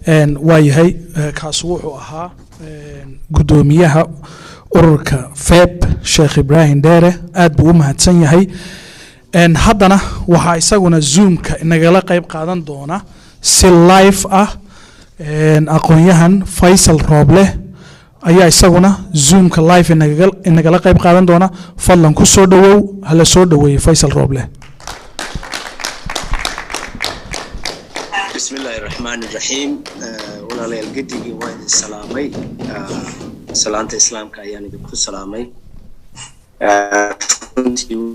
waayahay kaas wuxuu ahaa gudoomiyaha ururka FEB Sheekh Ibrahim Dheere aad buu u mahadsan yahay haddana waxa isaguna Zoom-ka inagala qayb qaadan doona si live ah aqoonyahan Faisal Rooble ayaa isaguna Zoom-ka live inagala qayb qaadan doona fadlan ku soo dhawow hala soo dhaweeyo Faisal Rooble بسم الله الرحمن الرحيم ولا ليل قدي وين السلامي سلامة الإسلام كأيان يدخل سلامي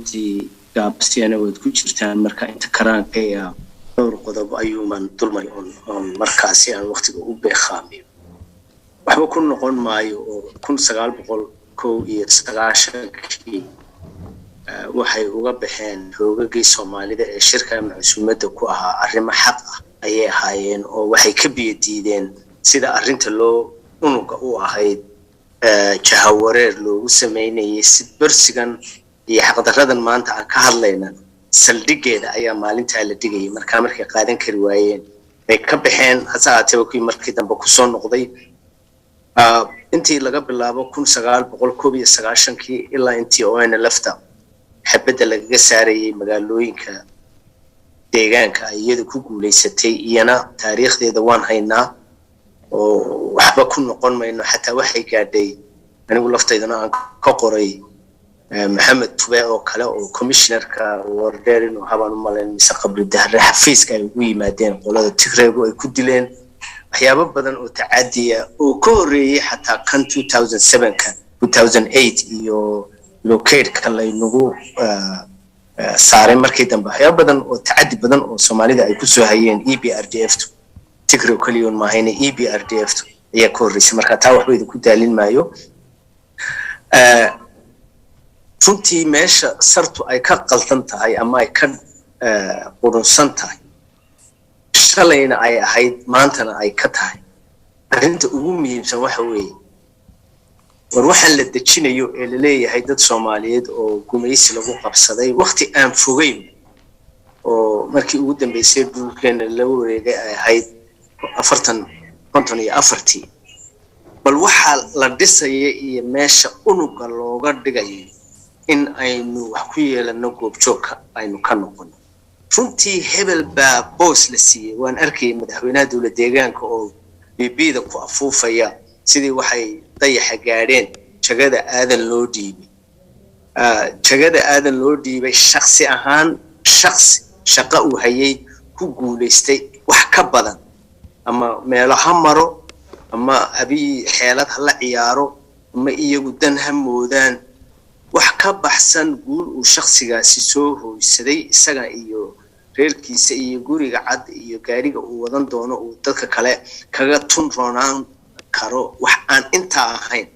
تي قابستي أنا وتكوشرتان مركا أنت كران كيا دور قضب أيوما ظلمي on مركاسي عن وقت أوبي خامي وحبا كن نقول مايو كن سقال بقول كو يتسقاشكي waxay uga baxeen xoogagii Soomaalida ee shirka macsuumada ku ahaa arrimo xaq ah ayay ahaayeen oo waxay ka biyadiideen sida arrinta loo unuga u ahayd jahawareer loogu sameeyay sid barsigan iyo xaqdaradan maanta aan ka hadlayna saldhigeeda ayaa maalinta la dhigay markay qaadan kari waayeen ay ka baxeen hasaatee ku markii dambe ku soo noqday intii laga bilaabo 1999 ilaa intii oo ayna lafta حبدا laga saarayay magaalooyinka deegaanka iyada ku guuleysatay iyana taariikhdeeda waan haynaa oo waxba ku noqon mayno xataa waxay gaadhay anigu lafteedana aan ka qoray maxamed tube oo kale oo commissionerka wardeer inuu habaan u maleyn mise qabri dahre xafiiska ay ugu yimaadeen qolada Tigreego ay ku dileen waxyaabo badan oo tacaadiya oo ka horeeyay xataa kan 2007 ka 2008 iyo لوكيد كلا ينقو سارين مركي دنبا يا بدن وتعدي بدن وسوماليدا أي كسو هايين EBRDF تكرر كل يوم ما هين EBRDF هي كورس مركا تاوح بيدو كدالين مايو فنتي ماش صرتو أي كقلتنتا أي أما أي كد قرنسنتا شلين أي هاي مانتنا أي كتاي أنت أمي مسوحوي وروحان لدجينيو ee leeyahay dad Soomaaliyeed oo gumaysi lagu qabsaday waqti aan fogeyn oo markii ugu dambeysay dhulkeena la wareegay ay ahayd 54 bal waxa la dhisay iyo meesha unuga looga dhigay in aynu wax ku yeelano goobjoogka aynu ka noqono runtii hebel baa boos la siiyay waan arkay madaxweynaha dawladda deegaanka oo BB-da ku afuufaya sidii waxay dayaxa gaadheen jagada aadan loo dhiibay shakhsi ahaan shaqo uu hayay ku guuleystay wax ka badan ama meelaha maro ama abi xeelad la ciyaaro ama iyagu dan hamoodaan wax ka baxsan guul uu shakhsigaasi soo hooysaday isaga iyo reerkiisa iyo guriga cad iyo gaariga uu wadan doono uu dadka kale kaga tun roonaan karo wax aan inta ahayn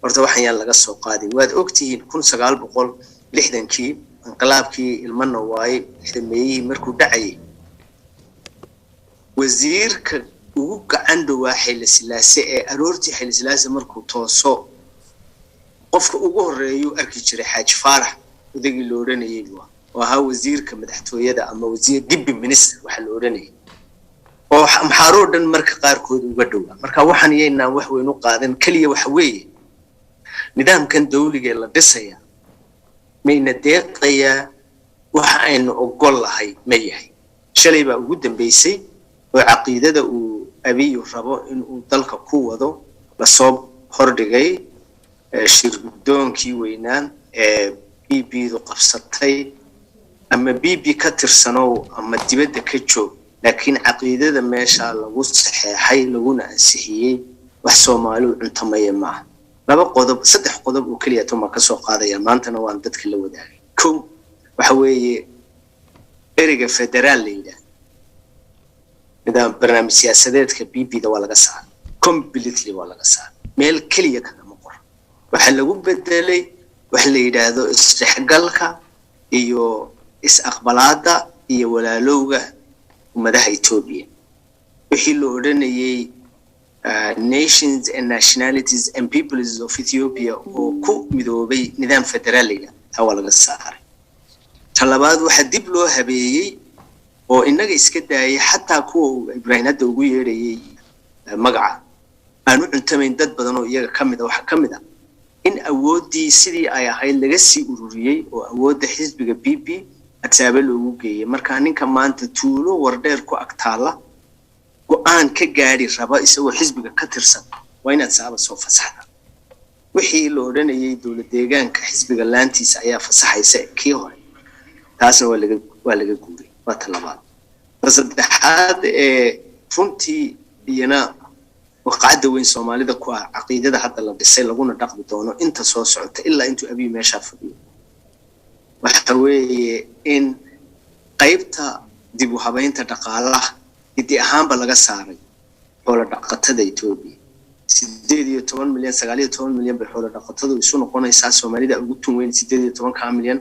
horta waxaan laga soo qaaday waad ogtihiin 1960kii inqilaabkii ilmana waay xidmeeyay markuu dhacay wasiirka ugu gacan dhawaa Xilli Silaase ee aroortii Xilli Silaase markuu tooso qofka ugu horeeyo arki jiray Xaaj Faarax udagi loo oranayay waa wasiirka madaxtooyada ama wasiir dibbi minister waxa loo oranayay oo maxaaro dhan marka qaarkood uga dhawaa marka waxaan yeynaa wax weyn u qaadan kaliya wax weeye nidaamkan dawliga la dhisaya mayna deeqaya waxa aynu ogol lahay ma yahay shalay baa ugu dambeysay oo caqiidada uu abiyo rabo in uu dalka ku wado la soo hordhigay shirgudoonkii weynaan ee BB-du qabsatay ama BB ka tirsano ama dibadda ka joog لكن عقيدة ماشى لو صحيحي لونا أنسحيي وحسومالو عنتمية معه لابد قضب صدح قضب وكلياتهم كسوق هذا يا مانتنا وان تدك اللودة كم وحوي إرجع فدرال ليدا إذا برنامج سياسات كبيبي ده ولا قصار كومبليتلي ولا قصار ميل كلية كذا مقر وحلو بدلي وحلي هذا استحقالك إيو إسأقبلاته إيو ولا لوجه ومدها إثيوبيا وحلو رنيي nations and nationalities and peoples of Ethiopia وكو مدوبي نظام فدرالي أول قصار طلبات واحد دبلو هبيي وإنك إسكتاي حتى كو إبراهيم الدوغي magaca aanu cuntamayn dad badan oo iyaga kamid ah waxa kamid ah in awoodii sidii ay ahayd laga sii ururiyay oo awoodda xisbiga PP ataabe loogu geeyay marka ninka maanta tuulo wardheer ku agtaala go'aan ka gaari raba isagoo xisbiga ka tirsan waa inaad saaba soo fasaxda wixii loo oranayay dawlad deegaanka xisbiga laantiisa ayaa fasaxaysa kii hore taasna waa laga guuray waa talabaad saddexaad runtii iyana waqacda weyn Soomaalida ku ah aqeedada hadda la dhisay laguna dhaqmi doono inta soo socota ilaa intuu Abiy meesha fadhiyo waxa weeye in qaybta dib u habeynta dhaqaalaha idii ahaanba laga saaray xoolo dhaqatada Itoobiya 18 milyan 19 milyan bay xoolo dhaqatadu isu noqonaysaa Soomaalida ugu tun weyn 18 milyan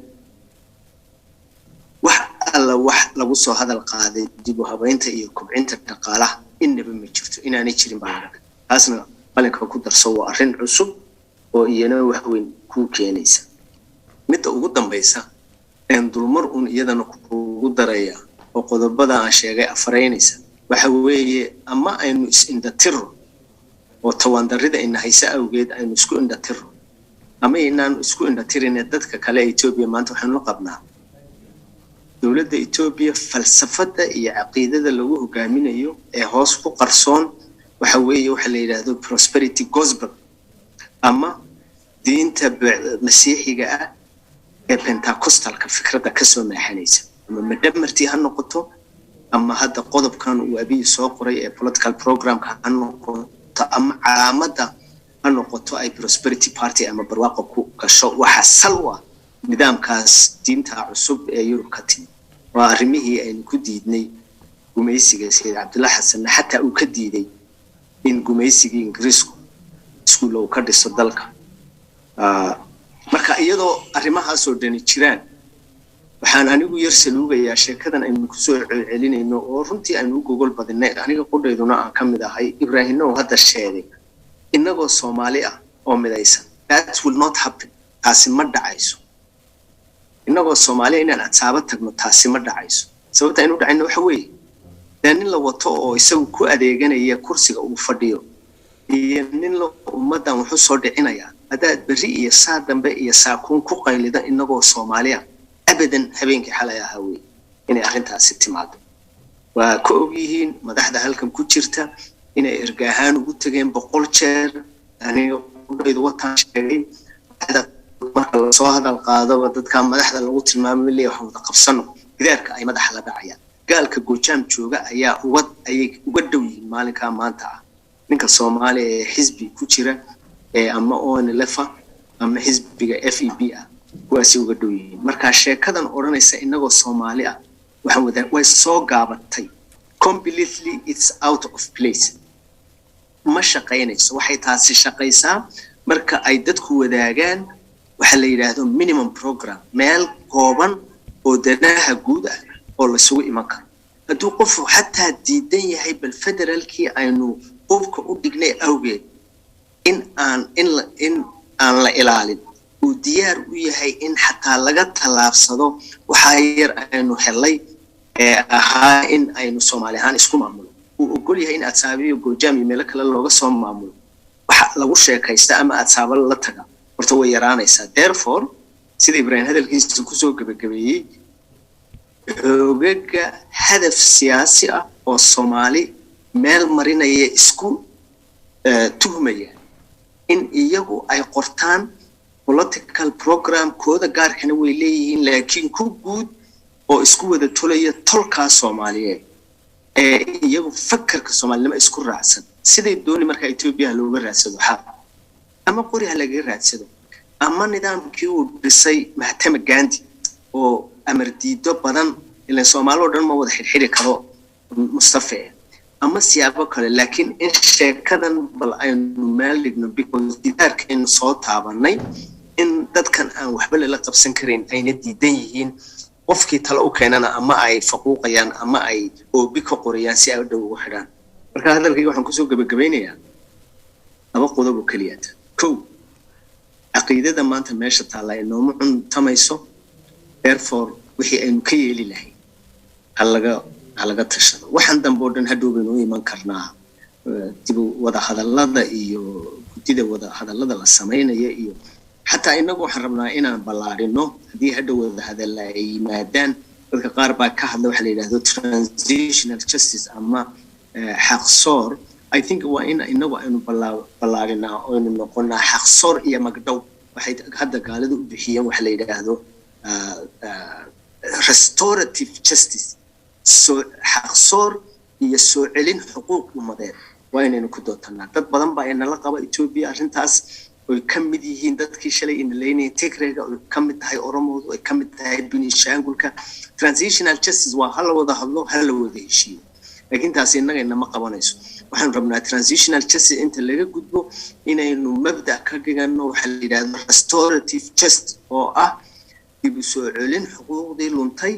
wax lagu soo hadal qaaday dib u habeynta iyo kobcinta dhaqaalaha inaba ma jirto inaanay jirin baa taasna balanka ku darso waa arrin cusub oo iyana wax weyn ku keenaysa midda ugu dambaysa dulmar iyadana ku daraya oo qodobada aan sheegay afareynaysa waxa weeye ama aynu is-indatiro oo tawandarida in haysa awgeed aynu isku indatiro ama inaan isku indatirin dadka kale Itoobiya maanta waxaan la qabnaa dawladda Itoobiya falsafada iyo aqeedada lagu hogaaminayo ee hoos ku qarsoon waxa weeye waxa la yiraahdo prosperity gospel ama diinta masiixiga ah ee Pentecostalka fikradda ka soo maaxanaysa ama madamartii ha noqoto ama hadda qodobkan uu Abiy soo qoray ee political programka ha noqoto ama calaamada ha noqoto ay prosperity party ama barwaaqo ku gasho waxa salwa nidaamkaas diinta cusub ee Yurub ka timid waa arrimihii ay ku diidnay gumaysiga Sayyid Cabdulla Xasan xataa uu ka diiday in gumaysiga Ingiriisku iskuul uu ka dhiso dalka marka iyadoo arrimahaas oo dhani jiraan waxaan anigu yar saluugayaa sheekadan aynu ku soo celinayno oo runtii aynu gogol badinay aniga qodhayduna aan kamid ahay Ibraahimna oo hadda sheegay inagoo Soomaali ah oo midaysan that will not happen taasi ma dhacayso inagoo Soomaali inaan asaaba tagno taasi ma dhacayso sababta inuu dhacayno waxa weeye nin la wato oo isagu ku adeeganaya kursiga uu fadhiyo iyo nin la ummadan wuxuu soo dhicinaya hadaad bari iyo saa dambe iyo saakuun ku qaylida inagoo Soomaaliya abadan habeenkii xalay ahaa weey inay arrintaasi timaado waa ku ogyihiin madaxda halkan ku jirta inay ergaahaan ugu tageen 100 jeer aniga qodaydu wataan sheegay marka la soo hadal qaado dadka madaxda lagu tilmaamay leeyahay waxa wada qabsano gidaarka ay madaxa la dhacayaan gaalka Goojaam jooga ayaa uga dhow yihiin maalinka maanta ah ninka Soomaaliya ee xisbi ku jira ee ama ONLF ama xisbiga FEB ah kuwaasi uga dhow yihiin marka sheekadan oranaysa inagoo Soomaali ah waxa way soo gaabatay completely it's out of place ma shaqaynayso waxay taasi shaqaysaa marka ay dadku wadaagaan waxa la yiraahdo minimum program meel kooban oo danaha guud ah oo la sugu iman karo hadduu qof xataa diidan yahay bal federaalkii aynu qofka u dhignay awgeed in aan la ilaalin uu diyaar u yahay in xataa laga talaabsado waxa yar aynu helay ee ahaa in aynu Soomaali ahaan isku maamulo uu ogol yahay in Adsaabiyo Goojaam iyo meel kale looga soo maamulo waxa lagu sheekaysta ama Adsaaba la taga horta way yaraanaysaa therefore sida Ibraahim hadalkiisa ku soo gabagabeeyay xoogagga hadaf siyaasi ah oo Soomaali meel marinaya isku tuhmaya in iyagu ay qortaan political program kooda gaarkana way leeyihiin laakiin ku guud oo isku wada tolaya tolka Soomaaliyeed ee iyagu fakarka Soomaalnimo isku raacsan sidii dooni marka Itoobiya looga raadsado ama qoriga laga raadsado ama nidaamkii uu dhisay Mahatma Gandhi oo amar diido badan ilaa Soomaaliya dhan ma wada xirxiri karo Mustafa ama siyaabo kale laakiin in sheekadan bal aynu meel dhigno because didarkeen soo taabanay in dadkan aan waxba la qabsan karin ayna diidan yihiin qofkii talo u keenana ama ay faquuqayaan ama ay oobi ka qoriyaan si ay u dhow u xidhaan marka hadalkayga waxaan ku soo gabagabeynayaa laba qodob oo kaliya kow aqeedada maanta meesha taala ee nooma cuntamayso therefore wixii aynu ka yeeli lahayn halaga tashado waxaan dambe oo dhan hadhow baynu iman karnaa dib wada hadallada iyo gudida wada hadallada la sameeynaya iyo xataa inagu waxaan rabnaa inaan ballaarino haddii hadda wada hadalla ay yimaadaan dadka qaar baa ka hadla waxa la yidhaahdo transitional justice ama xaqsoor I think waa in inagu aynu ballaarinaa oo aynu noqonaa xaqsoor iyo magdhow waxay hadda gaalada u bixiyeen waxa la yidhaahdo restorative justice soo xaqsoor iyo soo celin xuquuq ummadeed waa inaynu ku dootanaa dad badan baa inala qaba Ethiopia arrintaas oo ka mid yihiin dadkii shalay in leeynay Tigreega oo ka mid tahay Oromoodu oo ka mid tahay Benishangulka transitional justice waa hal wada hadlo hal wada heshiiyo laakiin taas inaga inama qabanayso waxaan rabnaa transitional justice inta laga gudbo inaynu mabda ka dhigano waxa la yiraahdo restorative justice oo ah dib u soo celin xuquuqdii luntay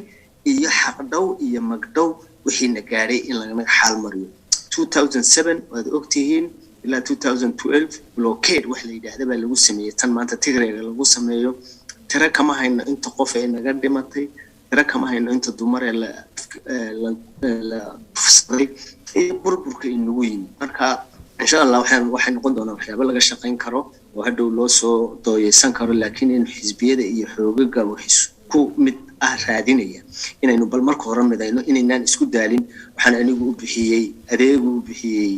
iyo xaqdhow iyo magdhow wixii na gaaray in laga xal mariyo 2007 waad ogtihiin ilaa 2012 blockade wax la yiraahdo baa lagu sameeyay tan maanta Tigreega lagu sameeyo tira kama hayno inta qof ay naga dhimatay tira kama hayno inta dumar ee la fusay burburka inagu yimid marka insha Allah waxaan noqon doonaa waxyaabo laga shaqeyn karo oo hadhow loo soo dooyeysan karo laakiin in xisbiyada iyo xoogaga wax ku mid raadinaya inaynu bal marka hore midayno inaynaan isku daalin waxaan anigu u bixiyay adeegu u bixiyay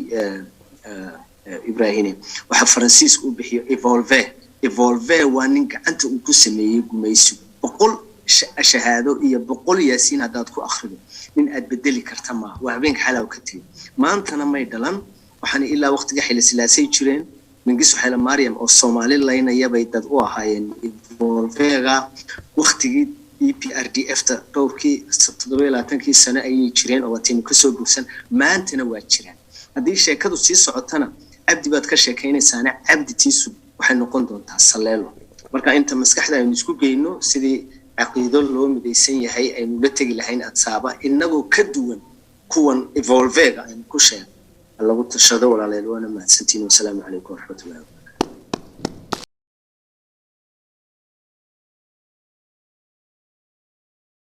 Ibrahim waxa Faransiis u bixiyo evolve waa nin gacanta uu ku sameeyay gumaysigu boqol shahaado iyo boqol yaasiin hadaad ku akhrido in aad bedeli karta ma waa habeenka xalaw ka tii maantana may dhalan waxaan ilaa waqtiga xilli silaasay jireen mingisu xayla Maryam oo Soomaali laynaya bay dad u ahaayeen evolvega waqtigii EPRDF ta dhowrkii 27 sano ayay jireen oo watiin ka soo gursan maantana waa jiraan haddii sheekadu sii socotana abdi baad ka sheekaynaysaana abdi tiisu waxay noqon doontaa saleelo marka inta maskaxda aynu isku geyno sidii aqiido loo midaysan yahay aynu la tagi lahayn adsaaba inagoo ka duwan kuwan evolvega aynu ku sheeg lagu tashado walaalayaal waana mahadsantiin wassalaamu calaykum waraxmatullaahi